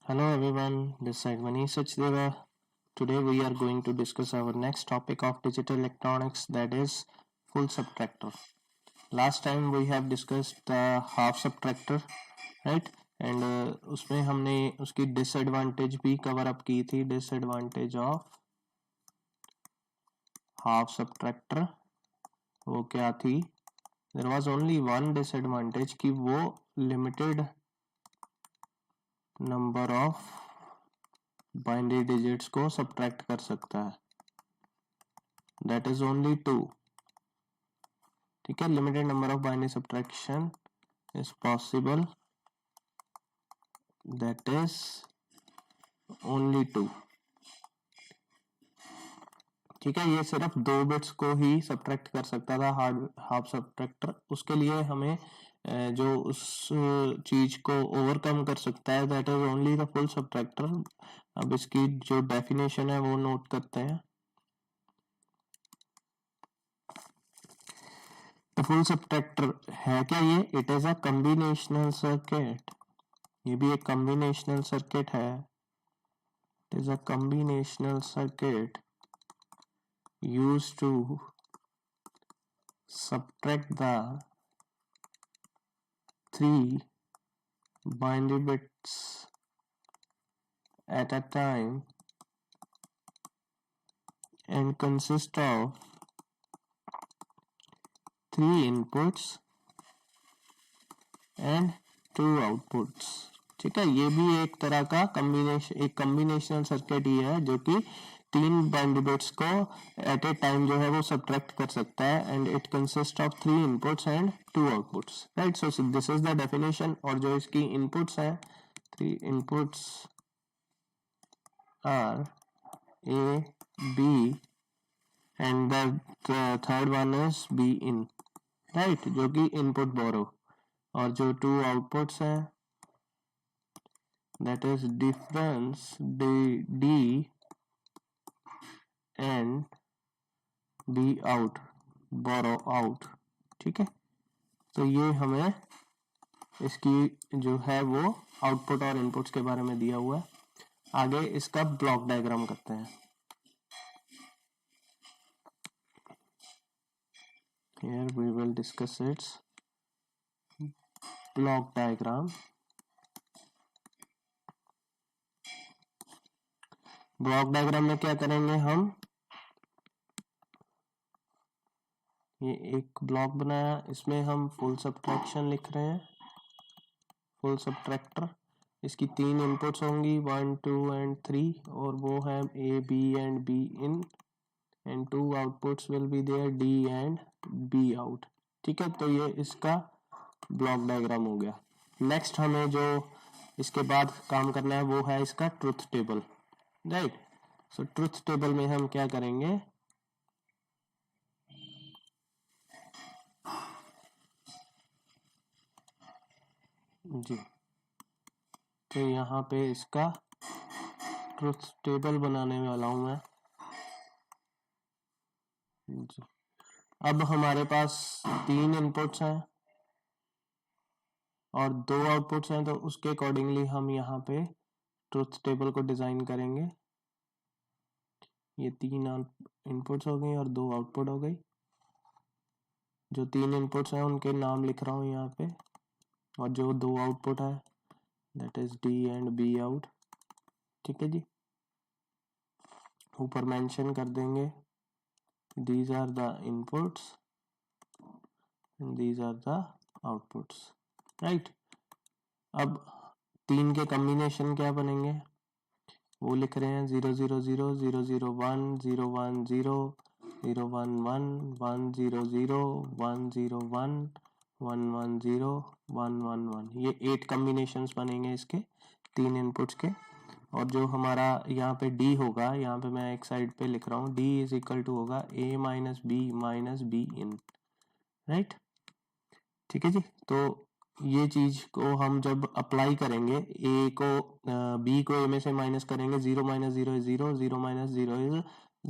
Hello everyone, this is Manish Sachdeva. Today we are going to discuss our next topic of digital electronics, that is full subtractor. Last time we have discussed the half subtractor, right? And उसमें हमने उसकी disadvantage भी cover up की थी. Disadvantage of half subtractor वो क्या थी? There was only one disadvantage कि वो limited number of binary digits को सब्ट्रैक्ट कर सकता है. That is only 2. ठीक है, limited number of binary subtraction is possible, that is only 2. ठीक है, ये सिर्फ 2 बिट्स को ही सब्ट्रैक्ट कर सकता था हाफ सब्ट्रैक्टर. उसके लिए हमें जो उस चीज को ओवरकम कर सकता है, that is only the full subtractor. अब इसकी जो डेफिनेशन है वो नोट करते हैं. फुल सब्ट्रैक्टर है क्या ये? It is a combinational circuit. ये भी एक कॉम्बिनेशनल सर्किट है. It is a combinational circuit used to subtract the 3 binary bits at a time and consist of 3 inputs and 2 outputs. ठीक है, ये भी एक तरह का कॉम्बिनेशनल सर्किट ही है जो कि 3 बाइनरी बिट्स को एट ए टाइम जो है वो सब्ट्रैक्ट कर सकता है. And it consist of 3 inputs and 2 outputs. Right, so this is the definition. और जो इसकी इनपुट्स हैं, 3 inputs are A B and the third one is B in. Right, जो कि इनपुट बोरो. और जो 2 आउटपुट्स हैं, that is difference D and B out, borrow out. ठीक है, तो ये हमें इसकी जो है वो आउटपुट और इनपुट्स के बारे में दिया हुआ है. आगे इसका ब्लॉक डायग्राम करते हैं. Here we will discuss its block diagram. Block diagram में क्या करेंगे हम? ये एक ब्लॉक बनाया, इसमें हम फुल सब्ट्रैक्शन लिख रहे हैं. फुल सब्ट्रैक्टर, इसकी 3 इनपुट्स होंगी 1 2 एंड 3, और वो है A B and B in, and 2 outputs will be there D and B out. ठीक है, तो ये इसका ब्लॉक डायग्राम हो गया. नेक्स्ट हमें जो इसके बाद काम करना है वो है इसका ट्रुथ टेबल. राइट, सो ट्रुथ टेबल में हम क्या करेंगे? जी, तो यहाँ पे इसका ट्रुथ टेबल बनाने वाला हूं मैं. जी, अब हमारे पास 3 इनपुट्स हैं और 2 आउटपुट्स हैं, तो उसके अकॉर्डिंगली हम यहाँ पे ट्रुथ टेबल को डिजाइन करेंगे. ये 3 इनपुट्स हो गई और 2 आउटपुट हो गई. जो 3 इनपुट्स हैं उनके नाम लिख रहा हूँ यहाँ पे, और जो 2 आउटपुट है that is D and B out. ठीक है जी, ऊपर मेंशन कर देंगे these are the inputs and these are the outputs. Right, अब 3 के कॉम्बिनेशन क्या बनेंगे वो लिख रहे हैं. 0 0 0 0 0 1 0 1 0 0 1 1 1 0 0 1 0 1 1 1 0 1 1 1. ये 8 कॉम्बिनेशंस बनेंगे इसके 3 इनपुट्स के. और जो हमारा यहाँ पे D होगा, यहाँ पे मैं एक साइड पे लिख रहा हूँ, D इज इक्वल टू होगा A minus B in. Right, ठीक है जी. तो ये चीज को हम जब अप्लाई करेंगे, A को B को A में से माइनस करेंगे, 0 माइनस 0 इज 0, 0 माइनस 0 इज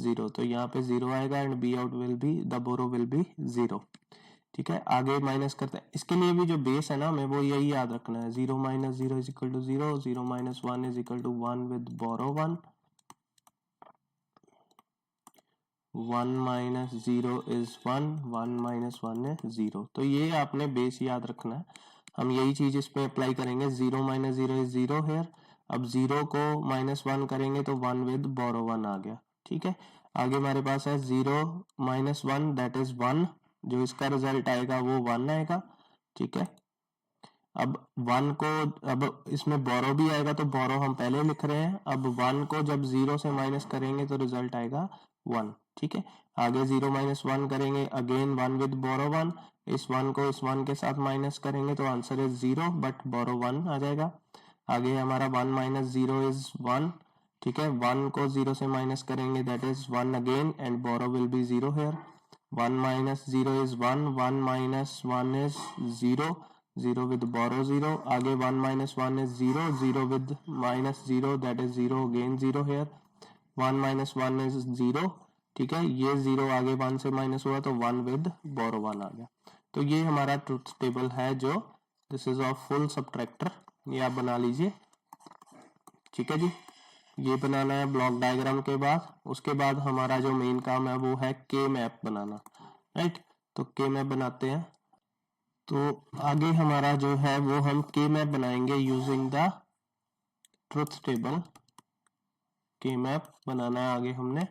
0, तो यहाँ पे 0 आएगा and B out will be, the borrow will be 0. ठीक है, आगे माइनस करते हैं। इसके लिए भी जो बेस है ना हमें वो यही याद रखना है, 0 minus 0 is equal to 0, 0 minus 1 is equal to 1 with borrow 1, 1 minus 0 is 1, 1 minus 1 है 0। तो ये आपने बेस याद रखना है, हम यही चीज इस पे अप्लाई करेंगे। 0 माइनस 0 इज 0 हेयर। अब 0 को माइनस 1 करेंगे तो 1 विद बोरो 1 आ गया। ठीक है, आगे हमारे पास है 0 माइनस 1 दैट इज 1, जो इसका रिजल्ट आएगा वो 1 आएगा। ठीक है, अब 1 को, अब इसमें बोरो भी आएगा तो बोरो हम पहले लिख रहे हैं। अब 1 को जब 0 से माइनस करेंगे तो रिजल्ट आएगा 1। ठीक है, आगे 0 माइनस 1 करेंगे, अगेन 1 विद बोरो 1, इस 1 को इस 1 के साथ माइनस करेंगे तो आंसर इज 0 बट बोरो 1 आ जाएगा। आगे हमारा 1 माइनस 0 इज 1। ठीक है, 1 को 0 से माइनस करेंगे that is 1 again and borrow will be 0 here. 1 minus 0 is 1, 1 minus 1 is 0, 0 with borrow 0, आगे 1 minus 1 is 0, 0 with minus 0 that is 0 again 0 here, 1 minus 1 is 0। ठीक है, ये 0 आगे 1 से माइनस हुआ तो 1 with borrow 1 आ गया। तो ये हमारा ट्रुथ टेबल है जो this is of full subtractor, ये आप बना लीजिए। ठीक है जी, ये बनाना है ब्लॉक डायग्राम के बाद। उसके बाद हमारा जो मेन काम है वो है के मैप बनाना, राइट। तो के मैप बनाते हैं। तो आगे हमारा जो है वो हम के मैप बनाएंगे यूजिंग द ट्रुथ टेबल। के मैप बनाना है आगे हमने।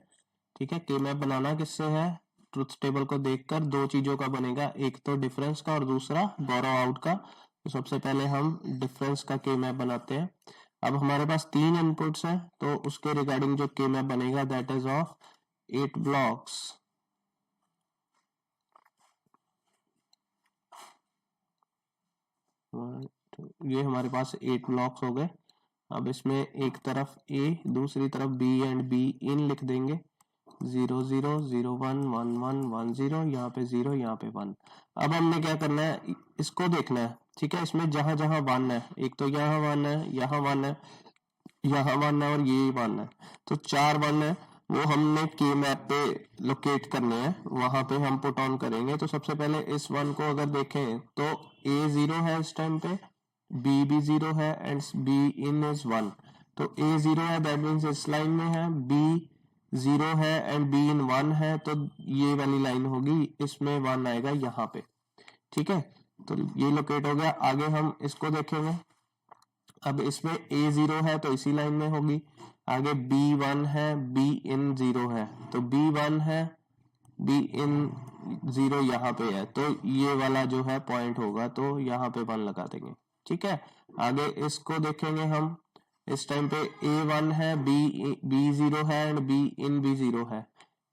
ठीक है, के मैप बनाना किससे है, ट्रुथ टेबल को देखकर दो चीजों का बनेगा, एक तो डिफरेंस का और दूसरा बोरो आउट का। तो सबसे पहले हम डिफरेंस का के मैप बनाते हैं। अब हमारे पास 3 इनपुट्स हैं तो उसके रिगार्डिंग जो के मैप बनेगा दैट इज ऑफ 8 ब्लॉक्स। ये हमारे पास 8 ब्लॉक्स हो गए। अब इसमें एक तरफ A दूसरी तरफ B एंड B इन लिख देंगे, 0 0 0 1 1 1 1 0, यहाँ पे 0 यहाँ पे 1। अब हमने क्या करना है, इसको देखना है। ठीक है, इसमें जहां जहां 1 है, एक तो यहाँ 1 है, यहाँ 1 है, यहाँ 1 है और ये 1 है, तो 4 1 है, वो हमने के मैप पे लोकेट करने हैं, वहां पे हम पुट ऑन करेंगे। तो सबसे पहले इस 1 को अगर देखें तो A 0 है इस टाइम पे, B भी 0 है एंड B in is 1। तो A 0 है दैट मीन्स इस लाइन में है, B 0 है एंड B in 1 है तो ये वाली लाइन होगी, इसमें 1 आएगा यहाँ पे। ठीक है, तो ये लोकेट हो गया। आगे हम इसको देखेंगे, अब इसमें A 0 है तो इसी लाइन में होगी, आगे B 1 है, B in 0 है, तो B 1 है, B in 0 यहाँ पे है, तो ये वाला जो है पॉइंट होगा, तो यहाँ पे 1 लगा देंगे। ठीक है, आगे इसको देखेंगे हम, इस टाइम पे A1 है, B 0 है एंड B in B 0 है,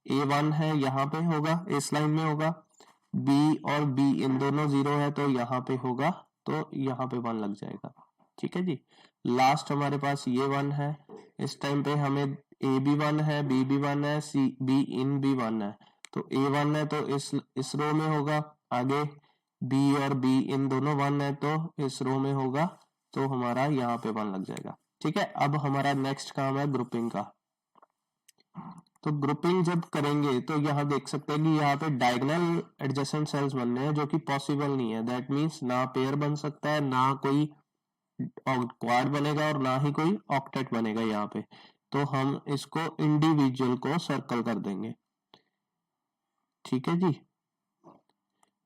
A1 है यहाँ पे होगा, इस लाइन में होगा, B और B in दोनों 0 है तो यहाँ पे होगा, तो यहाँ पे 1 लग जाएगा। ठीक है जी, लास्ट हमारे पास ये 1 है, इस टाइम पे हमें A भी 1 है, B भी 1 है, B in भी 1 है, तो A1 है तो इस रो में होगा, आगे B और B इन दोनों 1 है तो इस रो में होगा, तो हमारा यहाँ पे 1 लग जाएगा। ठीक है, अब हमारा नेक्स्ट काम है ग्रुपिंग का। तो ग्रुपिंग जब करेंगे तो यहाँ देख सकते हैं कि यहाँ पे डायगोनल एडजेसेंट सेल्स बनने हैं, जो कि पॉसिबल नहीं है। दैट मीन्स ना पेयर बन सकता है, ना कोई क्वाड बनेगा और ना ही कोई ऑक्टेट बनेगा यहाँ पे। तो हम इसको इंडिविजुअल को सर्कल कर देंगे। ठीक है जी,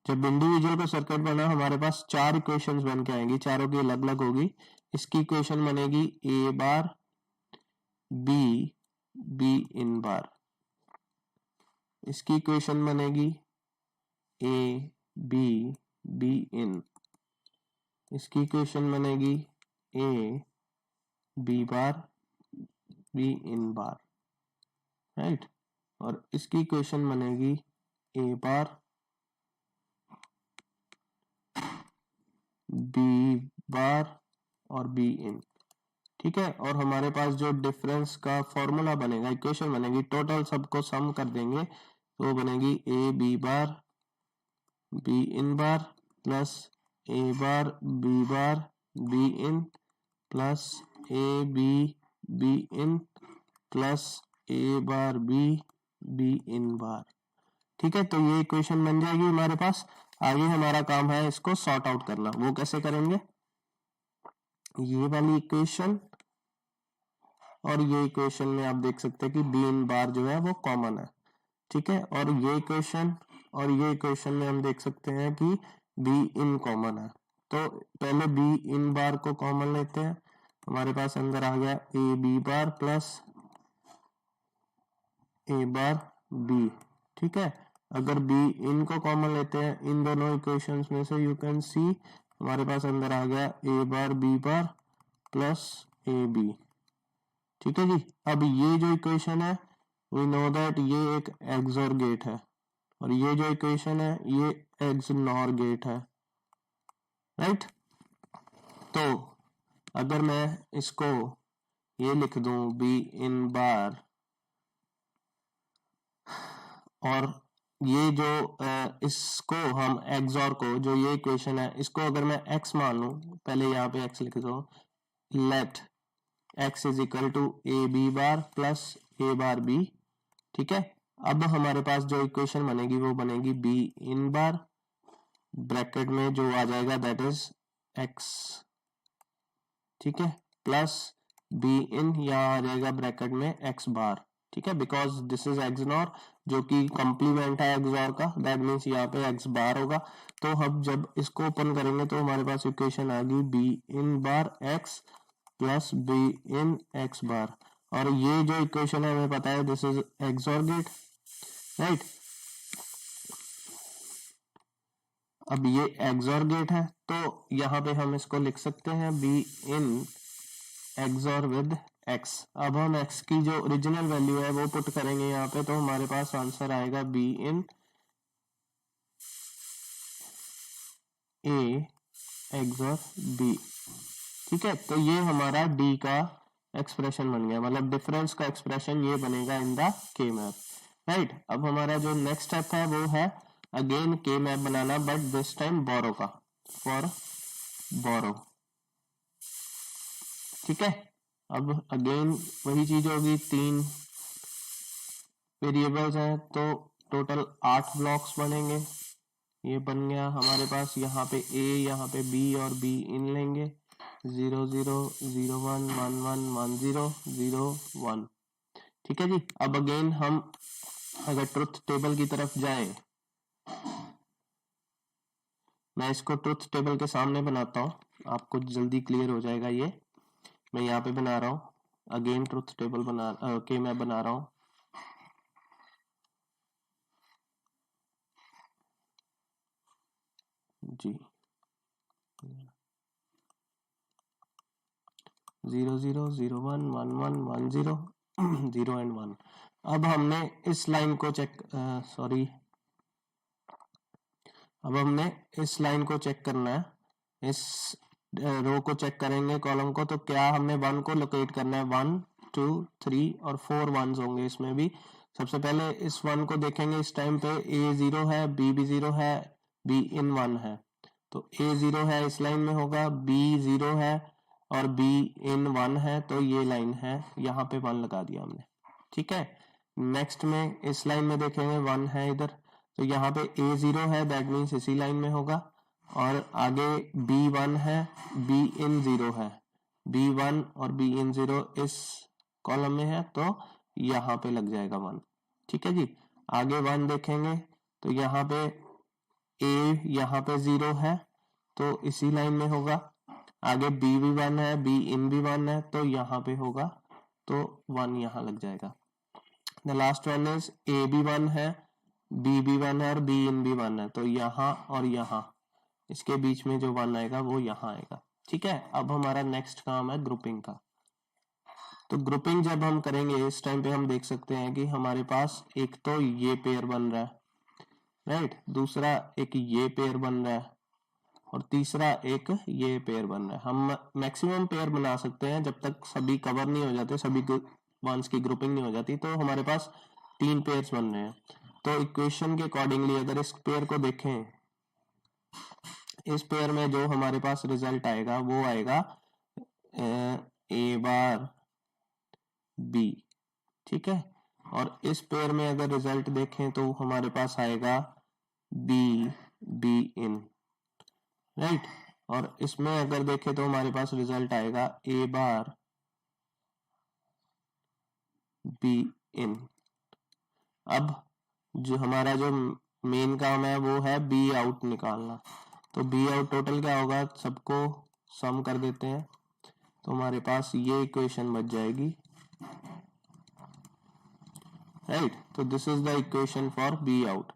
जब इंडिविजुअल का सर्किट बना हमारे पास 4 इक्वेशंस बन के आएंगी, चारों की अलग अलग होगी। इसकी इक्वेशन बनेगी A बार B इन बार, इसकी इक्वेशन बनेगी A B इन, इसकी इक्वेशन बनेगी A B bar B in bar, right. और इसकी इक्वेशन बनेगी A बार B बार और B इन। ठीक है, और हमारे पास जो डिफरेंस का फॉर्मूला बनेगा, इक्वेशन बनेगी, टोटल सबको सम कर देंगे तो बनेगी A B bar B in bar plus A bar B in plus A B in plus A bar B इन बार। ठीक है, तो ये इक्वेशन बन जाएगी हमारे पास। आगे हमारा काम है इसको सॉर्ट आउट करना। वो कैसे करेंगे, ये वाली इक्वेशन और ये इक्वेशन में आप देख सकते हैं कि बी इन बार जो है वो कॉमन है, ठीक है, और ये इक्वेशन और ये इक्वेशन में हम देख सकते हैं कि बी इन कॉमन है। तो पहले बी इन बार को कॉमन लेते हैं, हमारे पास अंदर आ गया A B bar plus A bar B, ठीक है। अगर बी इन को कॉमन लेते हैं इन दोनों इक्वेशंस में से, यू कैन सी हमारे पास अंदर आ गया A bar B bar plus A B, ठीक है जी। अब ये जो इक्वेशन है वी नो दैट ये एक एक्सोर गेट है, और ये जो इक्वेशन है ये एक्सनॉर गेट है, राइट। तो अगर मैं इसको ये लिख दूं बी इन बार, और ये जो इसको हम एक्सॉर को, जो ये इक्वेशन है इसको अगर मैं x मान लूं, पहले यहाँ पे x लिख दो, let x is equal to A B bar plus A bar B, ठीक है। अब हमारे पास जो इक्वेशन बनेगी वो बनेगी बी इन बार, ब्रैकेट में जो आ जाएगा दैट इज x, ठीक है, प्लस बी इन यहाँ आ जाएगा ब्रैकेट में x बार, ठीक है, बिकॉज दिस इज एक्सनॉर जो कि कंप्लीमेंट है एक्सॉर का, दैट मीन्स यहाँ पे x बार होगा। तो हम जब इसको ओपन करेंगे तो हमारे पास इक्वेशन आ गई B in bar x plus B in x bar, और ये जो इक्वेशन है हमें पता है this is XOR gate, right. अब ये एक्सॉर गेट है तो यहाँ पे हम इसको लिख सकते हैं be in XOR with x। अब हम x की जो ओरिजिनल वैल्यू है वो पुट करेंगे यहाँ पे, तो हमारे पास आंसर आएगा B in A XOR B, ठीक है। तो ये हमारा d का एक्सप्रेशन बन गया, मतलब डिफरेंस का एक्सप्रेशन ये बनेगा इन द के मैप, राइट। अब हमारा जो नेक्स्ट स्टेप है वो है अगेन के मैप बनाना, बट दिस टाइम बोरो का, फॉर बोरो, ठीक है। अब अगेन वही चीज होगी, 3 वेरिएबल्स हैं तो टोटल 8 ब्लॉक्स बनेंगे। ये बन गया हमारे पास, यहाँ पे a, यहाँ पे b और b इन लेंगे, 0 0 0 1 1 1 1 0 0 1, ठीक है जी। अब अगेन हम अगर ट्रुथ टेबल की तरफ जाए, मैं इसको ट्रुथ टेबल के सामने बनाता हूँ, आपको जल्दी क्लियर हो जाएगा। ये मैं यहाँ पे बना रहा हूँ, अगेन ट्रुथ टेबल बना के मैं बना रहा हूँ, जी 0 0 0 1 1 1 1 0 0 एंड 1। अब हमने इस लाइन को चेक अब हमने इस लाइन को चेक करना है, इस रो को चेक करेंगे, कॉलम को। तो क्या हमने 1 को लोकेट करना है, 1 2 3 और 4 1s होंगे इसमें भी। सबसे पहले इस 1 को देखेंगे, इस टाइम पे a 0 है, b भी 0 है, b इन 1 है, तो a 0 है इस लाइन में होगा, b 0 है और b इन 1 है, तो ये लाइन है, यहाँ पे 1 लगा दिया हमने, ठीक है। नेक्स्ट में इस लाइन में देखेंगे 1 है इधर, तो यहाँ पे a 0 है, दैट मीन्स इसी लाइन में होगा, और आगे b 1 है, b इन 0 है, b 1 और b इन 0 इस कॉलम में है, तो यहाँ पे लग जाएगा 1, ठीक है जी। आगे 1 देखेंगे तो यहाँ पे a यहाँ पे 0 है तो इसी लाइन में होगा, आगे b भी 1 है, b इन भी 1 है, तो यहाँ पे होगा, तो 1 यहाँ लग जाएगा। The last one is a भी 1 है, b भी 1 है और b इन भी 1 है, तो यहाँ और यहाँ इसके बीच में जो 1 आएगा वो यहाँ आएगा, ठीक है। अब हमारा नेक्स्ट काम है ग्रुपिंग का। तो ग्रुपिंग जब हम करेंगे इस टाइम पे हम देख सकते हैं कि हमारे पास एक तो ये पेयर बन रहा है, राइट, दूसरा एक ये पेयर बन रहा है और तीसरा एक ये पेयर बन रहा है। हम मैक्सिमम पेयर बना सकते हैं जब तक सभी कवर नहीं हो जाते, सभी वंस की ग्रुपिंग नहीं हो जाती, तो हमारे पास 3 पेयर्स बन रहे हैं। तो इक्वेशन के अकॉर्डिंगली अगर इस पेयर को देखें, इस पेयर में जो हमारे पास रिजल्ट आएगा वो आएगा ए बार बी, ठीक है। और इस पेयर में अगर रिजल्ट देखें तो हमारे पास आएगा बी बी इन, राइट। और इसमें अगर देखें तो हमारे पास रिजल्ट आएगा ए बार बी इन। अब जो हमारा जो मेन काम है वो है बी आउट निकालना। तो बी आउट टोटल क्या होगा, सबको सम कर देते हैं, तो हमारे पास ये इक्वेशन बच जाएगी, राइट। तो this is the equation for be out.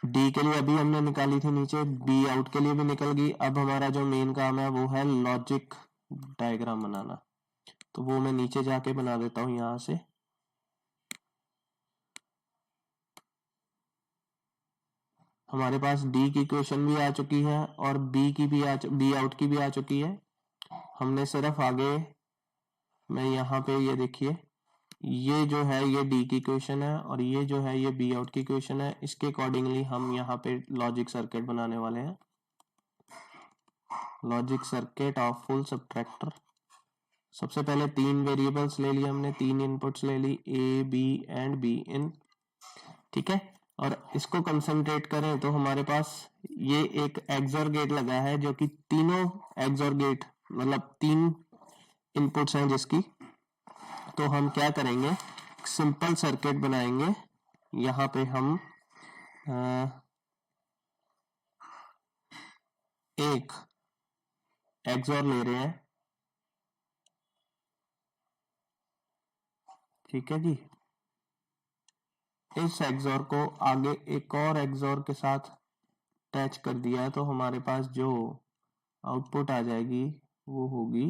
D के लिए अभी हमने निकाली थी नीचे, बी आउट के लिए भी निकल गई। अब हमारा जो मेन काम है वो है लॉजिक डायग्राम बनाना, तो वो मैं नीचे जाके बना देता हूं यहां से। हमारे पास डी की इक्वेशन भी आ चुकी है और बी की भी बी आउट की भी आ चुकी है। हमने सिर्फ आगे, मैं यहाँ पे ये देखिए, ये जो है ये डी की इक्वेशन है और ये जो है ये बी आउट की इक्वेशन है। इसके अकॉर्डिंगली हम यहाँ पे लॉजिक सर्किट बनाने वाले हैं, logic circuit of full subtractor. सबसे पहले 3 वेरिएबल्स ले लिए हमने, 3 इनपुट्स ले ली, A B and B in, ठीक है। और इसको कंसंट्रेट करें तो हमारे पास ये एक एक्सोर गेट लगा है, जो कि तीनों एक्सोर गेट मतलब 3 इनपुट्स हैं जिसकी। तो हम क्या करेंगे, सिंपल सर्किट बनाएंगे। यहाँ पे हम एक एक्सोर ले रहे हैं, ठीक है जी। इस एक्सोर को आगे एक और एक्सोर के साथ अटैच कर दिया है, तो हमारे पास जो आउटपुट आ जाएगी वो होगी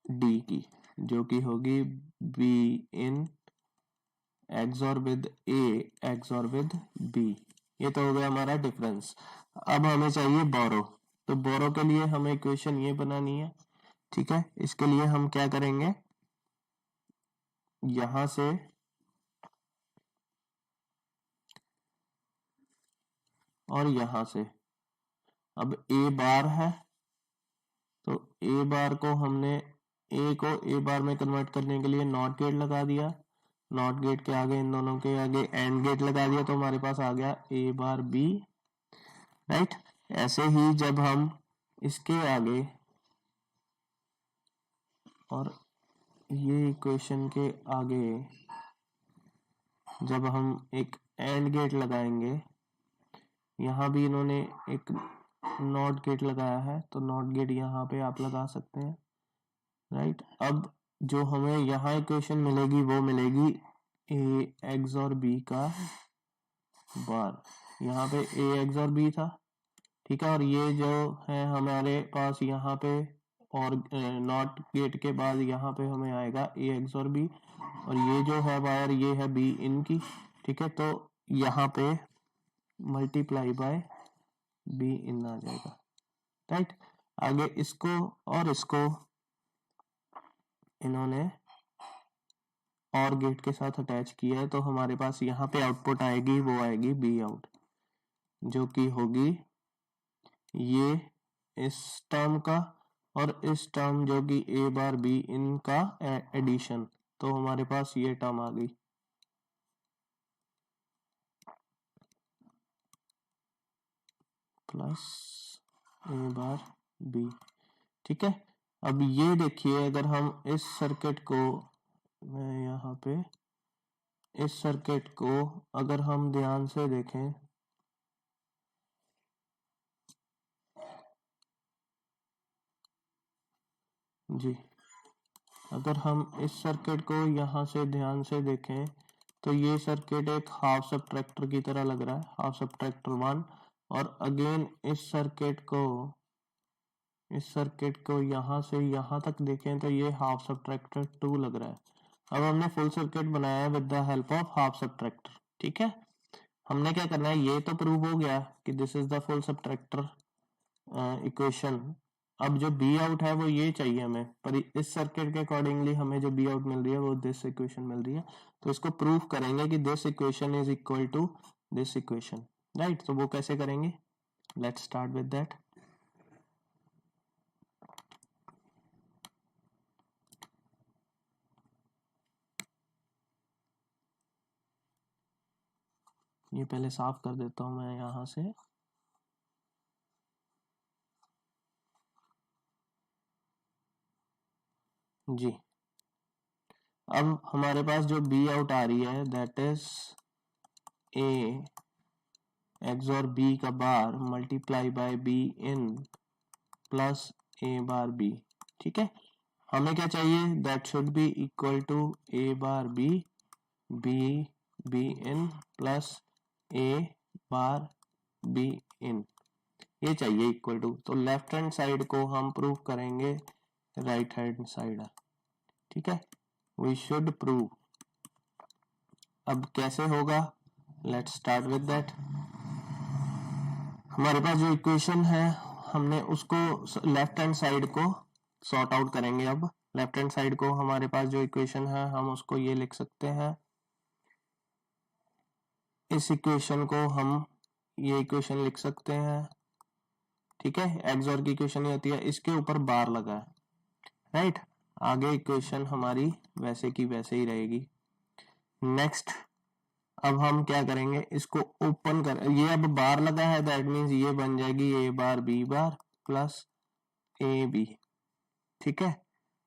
डी की, जो कि होगी B in XOR with A XOR with B. ये तो हो गया हमारा डिफरेंस। अब हमें चाहिए बोरो, तो बोरो के लिए हमें इक्वेशन ये बनानी है, ठीक है। इसके लिए हम क्या करेंगे, यहां से और यहां से, अब ए बार है तो ए बार को हमने ए को ए बार में कन्वर्ट करने के लिए नॉट गेट लगा दिया, नॉट गेट के आगे इन दोनों के आगे एंड गेट लगा दिया, तो हमारे पास आ गया ए बार बी, राइट। ऐसे ही जब हम इसके आगे और ये इक्वेशन के आगे जब हम एक एंड गेट लगाएंगे, यहाँ भी इन्होंने एक नॉट गेट लगाया है, तो नॉट गेट यहाँ पे आप लगा सकते हैं, राइट। अब जो हमें यहाँ इक्वेशन मिलेगी वो मिलेगी ए एक्स और बी का बार, यहाँ पे ए एक्स और बी था, ठीक है। और ये जो है हमारे पास यहाँ पे और नॉट गेट के बाद यहाँ पे हमें आएगा ए एक्स और बी, और ये जो है वायर ये है बी इन की, ठीक है। तो यहाँ पे मल्टीप्लाई बाय बी इन आ जाएगा, राइट। आगे इसको और इसको इन्होंने और गेट के साथ अटैच किया है, तो हमारे पास यहाँ पे आउटपुट आएगी, वो आएगी बी आउट, जो कि होगी ये इस टर्म का और इस टर्म जो कि ए बार बी इनका एडिशन, तो हमारे पास ये टर्म आ गई, प्लस ए बार बी, ठीक है। अब ये देखिए, अगर हम इस सर्किट को, मैं यहाँ पे इस सर्किट को अगर हम ध्यान से देखें, जी, अगर हम इस सर्किट को यहाँ से ध्यान से देखें तो ये सर्किट एक हाफ सबट्रैक्टर की तरह लग रहा है, हाफ सबट्रैक्टर 1। और अगेन इस सर्किट को यहाँ से यहाँ तक देखें तो ये हाफ सबट्रैक्टर 2 लग रहा है। अब हमने फुल सर्किट बनाया है with the help of half subtractor, ठीक है। हमने क्या करना है, ये तो प्रूव हो गया कि this is the full subtractor equation. अब जो बी आउट है वो ये चाहिए हमें, पर इस सर्किट के अकॉर्डिंगली हमें जो बी आउट मिल रही है वो दिस इक्वेशन मिल रही है। तो इसको प्रूव करेंगे कि this equation is equal to this equation, right. तो वो कैसे करेंगे, लेट्स स्टार्ट विद दैट। ये पहले साफ कर देता हूं मैं यहां से। जी, अब हमारे पास जो बी आउट आ रही है that is A XOR B का bar multiply by B in plus A bar B. ठीक है, हमें क्या चाहिए, that should be equal to A bar B B in plus A bar B in, ये चाहिए इक्वल टू। तो left hand side को हम प्रूव करेंगे राइट हैंड साइड। ठीक है, वी शुड प्रूव। अब कैसे होगा, लेट्स स्टार्ट विद दैट। हमारे पास जो इक्वेशन है हमने उसको लेफ्ट हैंड साइड को सॉर्ट आउट करेंगे। अब लेफ्ट हैंड साइड को हमारे पास जो इक्वेशन है हम उसको ये लिख सकते हैं, इस इक्वेशन को हम ये इक्वेशन लिख सकते हैं। ठीक है, एक्स और की इक्वेशन ये होती है, इसके ऊपर बार लगा है, राइट। आगे इक्वेशन हमारी वैसे की वैसे ही रहेगी। नेक्स्ट, अब हम क्या करेंगे, इसको ओपन कर, ये अब बार लगा है दैट मीन्स ये बन जाएगी A bar B bar plus A B. ठीक है,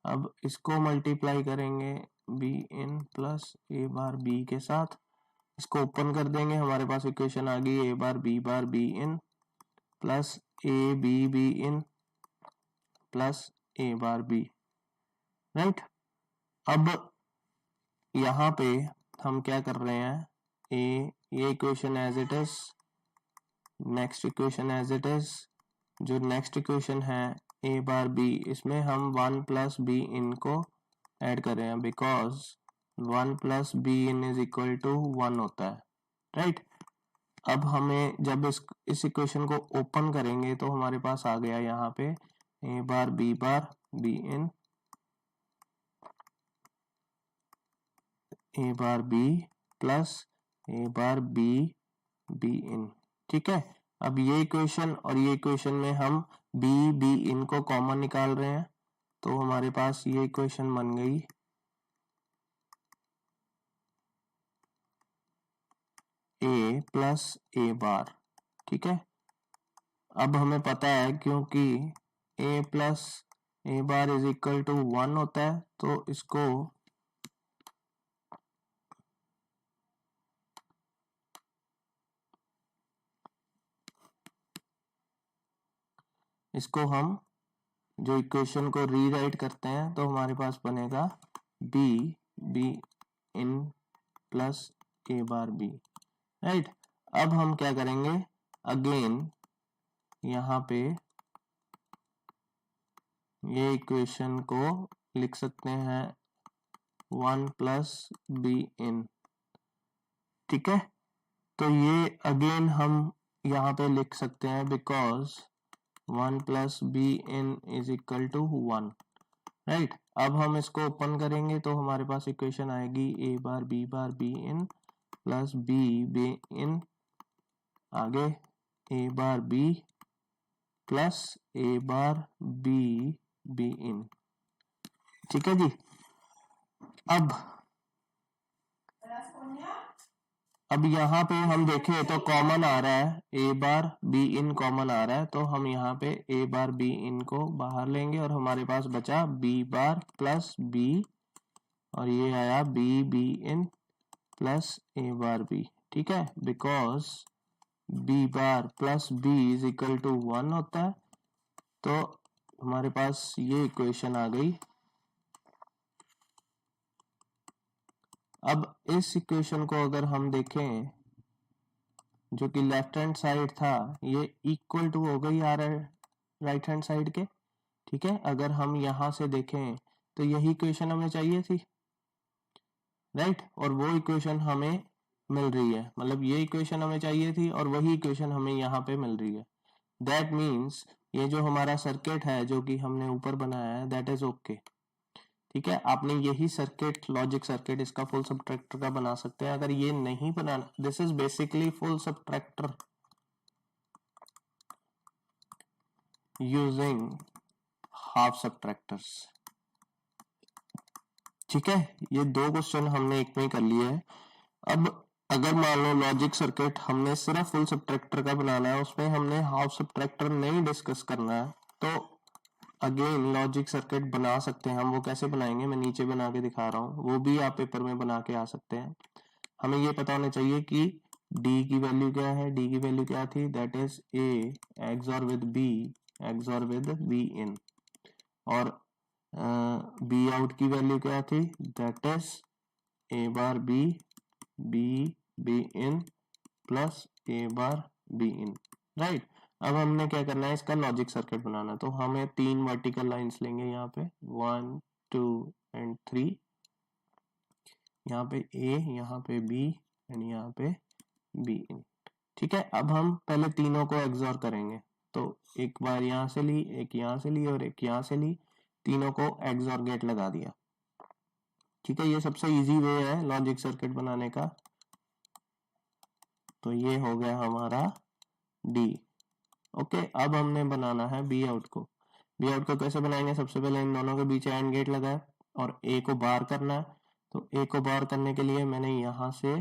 अब इसको मल्टीप्लाई करेंगे B in plus A bar B के साथ, इसको ओपन कर देंगे, हमारे पास इक्वेशन आ गई A bar B in plus A B in plus A bar B, right. अब यहाँ पे हम क्या कर रहे हैं, ये equation as it is, next equation as it is, जो नेक्स्ट इक्वेशन है ए बार बी, इसमें हम 1 प्लस बी इन को ऐड कर रहे हैं because 1 plus B in is equal to 1 होता है, राइट। अब हमें जब इस इक्वेशन को ओपन करेंगे तो हमारे पास आ गया यहाँ पे A bar B in A bar B plus A bar B in. ठीक है, अब ये इक्वेशन और ये इक्वेशन में हम बी इन को कॉमन निकाल रहे हैं, तो हमारे पास ये इक्वेशन बन गई ए प्लस ए बार। ठीक है, अब हमें पता है क्योंकि A plus A bar is equal to 1 होता है, तो इसको हम जो इक्वेशन को रीराइट करते हैं तो हमारे पास बनेगा B in plus A bar B, right. अब हम क्या करेंगे, अगेन यहाँ पे ये इक्वेशन को लिख सकते हैं 1 प्लस बी इन। ठीक है, तो ये अगेन हम यहाँ पे लिख सकते हैं because 1 plus B in is equal to 1, right. अब हम इसको ओपन करेंगे तो हमारे पास इक्वेशन आएगी A bar B in plus B in, आगे A bar B plus A bar B in. ठीक है जी, अब यहाँ पे हम देखें तो कॉमन आ रहा है, A bar B in common आ रहा है, तो हम यहाँ पे ए बार बी इन को बाहर लेंगे और हमारे पास बचा बी बार प्लस बी, और ये आया B in plus A bar B. ठीक है, because B bar plus B is equal to 1 होता है, तो हमारे पास ये इक्वेशन आ गई। अब इस इक्वेशन को अगर हम देखें, जो कि लेफ्ट हैंड साइड था ये इक्वल टू हो गई आ रहा है राइट हैंड साइड के। ठीक है, अगर हम यहां से देखें तो यही इक्वेशन हमें चाहिए थी, राइट, और वो इक्वेशन हमें मिल रही है, मतलब ये इक्वेशन हमें चाहिए थी और वही इक्वेशन हमें यहाँ पे मिल रही है। दैट मीन्स ये जो हमारा सर्किट है जो कि हमने ऊपर बनाया है दैट इज ओके। ठीक है, आपने यही सर्किट, लॉजिक सर्किट इसका फुल सबट्रैक्टर का बना सकते हैं। अगर ये नहीं बनाना, this is basically full subtractor using half subtractors. ठीक है, ये दो क्वेश्चन हमने एक में कर लिए हैं। अब अगर मान लो लॉजिक सर्किट हमने सिर्फ फुल सब्ट्रैक्टर का बनाना है, उसमें हमने हाफ सब्ट्रैक्टर नहीं डिस्कस करना है, तो अगेन लॉजिक सर्किट बना सकते हैं हम। वो कैसे बनाएंगे मैं नीचे बना के दिखा रहा हूँ, वो भी आप पेपर में बना के आ सकते हैं। हमें ये पता होना चाहिए कि D की वैल्यू क्या है। D की वैल्यू क्या थी, that is A XOR with B XOR with B in, और B आउट की वैल्यू क्या थी, that is A bar B B in plus A bar B in, right. अब हमने क्या करना है, इसका लॉजिक सर्किट बनाना। तो हमें 3 वर्टिकल लाइंस लेंगे यहाँ पे 1 2 एंड 3, यहाँ पे A, यहाँ पे B एंड यहाँ पे B in, ठीक है। अब हम पहले तीनों को एक्सॉर करेंगे। तो एक बार यहाँ से ली, एक यहाँ से ली और एक यहाँ से ली, तीनों को एक्सॉर गेट लगा दिया, ठीक है। ये सबसे इजी वे है लॉजिक सर्किट बनाने का। तो ये हो गया हमारा D। ओके, अब हमने बनाना है बी आउट को। बी आउट को कैसे बनाएंगे, सबसे पहले इन दोनों के बीच एंड गेट लगाए और ए को बाहर करना है। तो ए को बाहर करने के लिए मैंने यहाँ से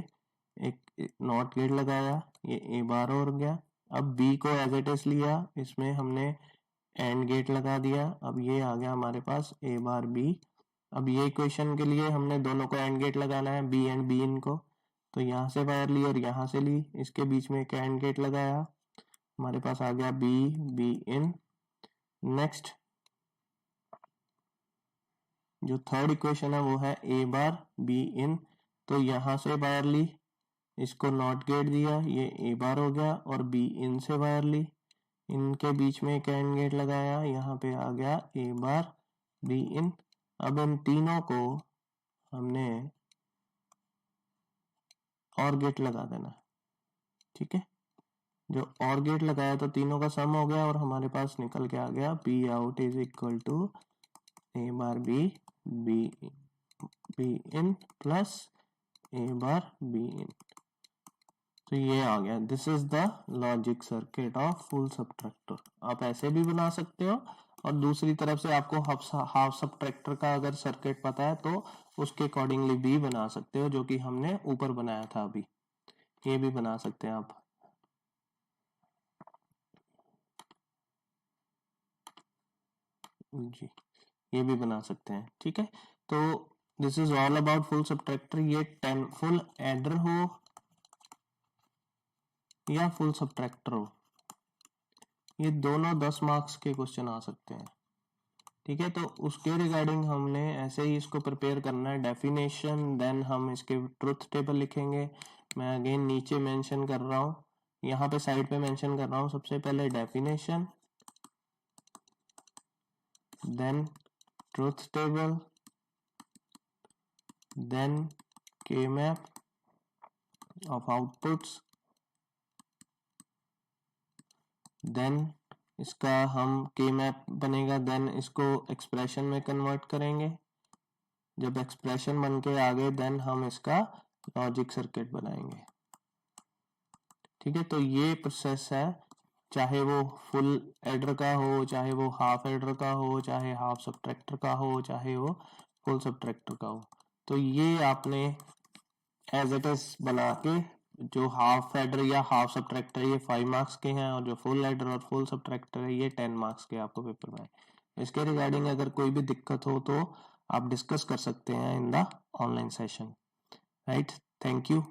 एक नॉट गेट लगाया, ये ए बार हो गया। अब बी को एज इट इज लिया, इसमें हमने एंड गेट लगा दिया। अब ये आ गया हमारे पास ए बार बी। अब ये इक्वेशन के लिए हमने दोनों को एंड गेट लगाना है, बी एंड बी इन को। तो यहाँ से वायर ली और यहाँ से ली, इसके बीच में एक एंड गेट लगाया, हमारे पास आ गया बी बी इन। नेक्स्ट जो थर्ड इक्वेशन है वो है ए बार बी इन। तो यहाँ से वायर ली, इसको नॉट गेट दिया, ये ए बार हो गया, और बी इन से वायर ली, इनके बीच में एक एंड गेट लगाया, यहाँ पे आ गया ए बार बी इन। अब इन तीनों को हमने और गेट लगा देना, ठीक है। जो और गेट लगाया तो तीनों का सम हो गया और हमारे पास निकल के आ गया B out is equal to A bar B B in plus A bar B in. तो ये आ गया, this is the logic circuit of full subtractor. आप ऐसे भी बना सकते हो, और दूसरी तरफ से आपको हाफ सब्ट्रैक्टर का अगर सर्किट पता है तो उसके अकॉर्डिंगली भी बना सकते हो, जो कि हमने ऊपर बनाया था अभी। ये भी बना सकते हैं आप। जी, ये भी बना सकते हैं, ठीक है। तो this is all about full subtractor. ये 10 फुल एडर हो या फुल सब्ट्रैक्टर हो, ये दोनों 10 मार्क्स के क्वेश्चन आ सकते हैं, ठीक है। तो उसके रिगार्डिंग हमने ऐसे ही इसको प्रिपेयर करना है, डेफिनेशन, देन हम इसके ट्रुथ टेबल लिखेंगे। मैं अगेन नीचे मेंशन कर रहा हूँ, यहाँ पे साइड पे मेंशन कर रहा हूँ। सबसे पहले definition, then truth table, then K map of outputs, then इसका हम के मैप बनेगा, देन इसको एक्सप्रेशन में कन्वर्ट करेंगे। जब एक्सप्रेशन बन के आ गए देन हम इसका लॉजिक सर्किट बनाएंगे, ठीक है। तो ये प्रोसेस है, चाहे वो फुल एडर का हो, चाहे वो हाफ एडर का हो, चाहे हाफ सब्ट्रैक्टर का हो, चाहे वो फुल सब्ट्रैक्टर का हो। तो ये आपने एज इट इज बना के, जो हाफ एडर या हाफ सब्ट्रैक्टर ये 5 मार्क्स के हैं, और जो फुल एडर और फुल सब्ट्रैक्टर है ये 10 मार्क्स के आपको पेपर में। इसके रिगार्डिंग अगर कोई भी दिक्कत हो तो आप डिस्कस कर सकते हैं in the online session, right. Thank you.